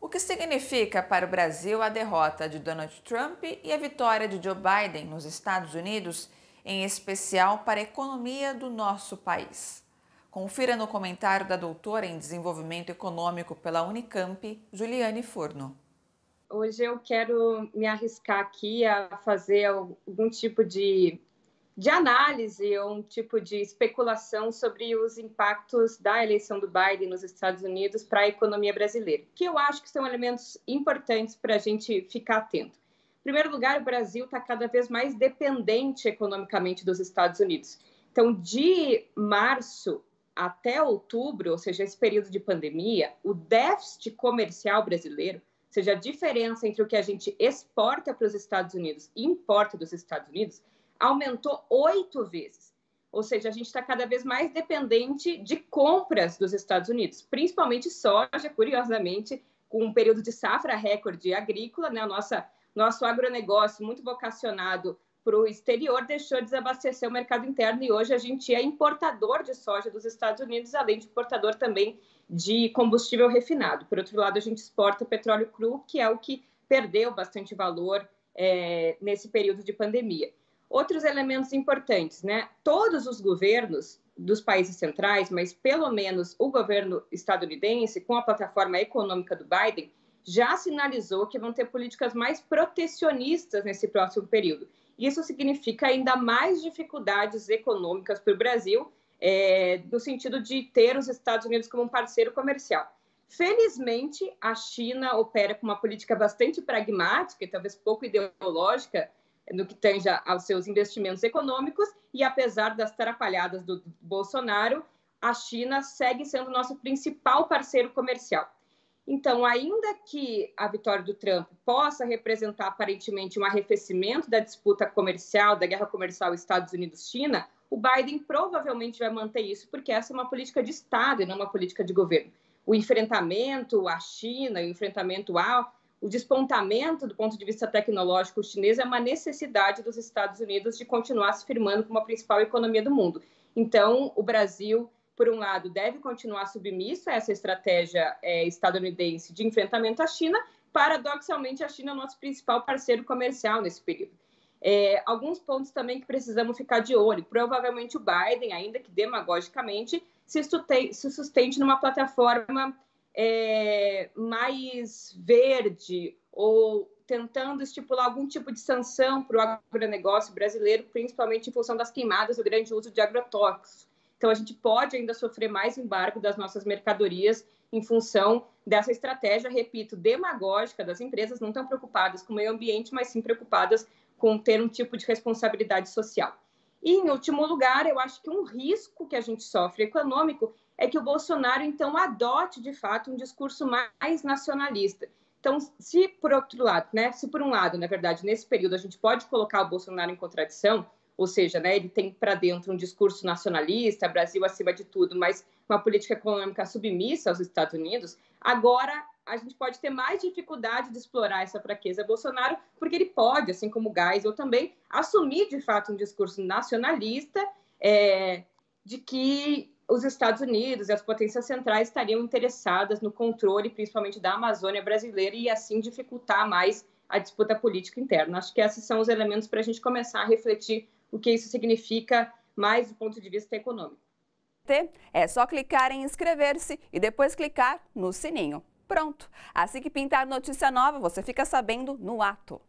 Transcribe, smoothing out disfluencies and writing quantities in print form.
O que significa para o Brasil a derrota de Donald Trump e a vitória de Joe Biden nos Estados Unidos, em especial para a economia do nosso país? Confira no comentário da doutora em Desenvolvimento Econômico pela Unicamp, Juliane Furno. Hoje eu quero me arriscar aqui a fazer algum tipo de análise ou um tipo de especulação sobre os impactos da eleição do Biden nos Estados Unidos para a economia brasileira, que eu acho que são elementos importantes para a gente ficar atento. Em primeiro lugar, o Brasil está cada vez mais dependente economicamente dos Estados Unidos. Então, de março até outubro, ou seja, esse período de pandemia, o déficit comercial brasileiro, ou seja, a diferença entre o que a gente exporta para os Estados Unidos e importa dos Estados Unidos, aumentou 8 vezes. Ou seja, a gente está cada vez mais dependente de compras dos Estados Unidos, principalmente soja, curiosamente, com um período de safra recorde agrícola, né? Nosso agronegócio muito vocacionado para o exterior deixou de desabastecer o mercado interno e hoje a gente é importador de soja dos Estados Unidos, além de importador também de combustível refinado. Por outro lado, a gente exporta petróleo cru, que é o que perdeu bastante valor nesse período de pandemia. Outros elementos importantes, né? Todos os governos dos países centrais, mas pelo menos o governo estadunidense, com a plataforma econômica do Biden, já sinalizou que vão ter políticas mais protecionistas nesse próximo período. Isso significa ainda mais dificuldades econômicas para o Brasil, no sentido de ter os Estados Unidos como um parceiro comercial. Felizmente, a China opera com uma política bastante pragmática e talvez pouco ideológica no que tange aos seus investimentos econômicos, e apesar das atrapalhadas do Bolsonaro, a China segue sendo nosso principal parceiro comercial. Então, ainda que a vitória do Trump possa representar aparentemente um arrefecimento da disputa comercial, da guerra comercial Estados Unidos-China, o Biden provavelmente vai manter isso, porque essa é uma política de Estado e não uma política de governo. O enfrentamento à China, o despontamento do ponto de vista tecnológico chinês é uma necessidade dos Estados Unidos de continuar se firmando como a principal economia do mundo. Então, o Brasil, por um lado, deve continuar submisso a essa estratégia estadunidense de enfrentamento à China. Paradoxalmente, a China é o nosso principal parceiro comercial nesse período. Alguns pontos também que precisamos ficar de olho. Provavelmente o Biden, ainda que demagogicamente, se sustente numa plataforma mais verde ou tentando estipular algum tipo de sanção para o agronegócio brasileiro, principalmente em função das queimadas e do grande uso de agrotóxicos. Então, a gente pode ainda sofrer mais embargo das nossas mercadorias em função dessa estratégia, repito, demagógica das empresas, não tão preocupadas com o meio ambiente, mas sim preocupadas com ter um tipo de responsabilidade social. E, em último lugar, eu acho que um risco que a gente sofre econômico é que o Bolsonaro, então, adote, de fato, um discurso mais nacionalista. Então, se por um lado, na verdade, nesse período, a gente pode colocar o Bolsonaro em contradição, ou seja, né, ele tem para dentro um discurso nacionalista, Brasil acima de tudo, mas uma política econômica submissa aos Estados Unidos, agora a gente pode ter mais dificuldade de explorar essa fraqueza Bolsonaro, porque ele pode, assim como o Geisel também, assumir de fato um discurso nacionalista de que os Estados Unidos e as potências centrais estariam interessadas no controle, principalmente da Amazônia brasileira, e assim dificultar mais a disputa política interna. Acho que esses são os elementos para a gente começar a refletir o que isso significa mais do ponto de vista econômico. É só clicar em inscrever-se e depois clicar no sininho. Pronto! Assim que pintar notícia nova, você fica sabendo no ato.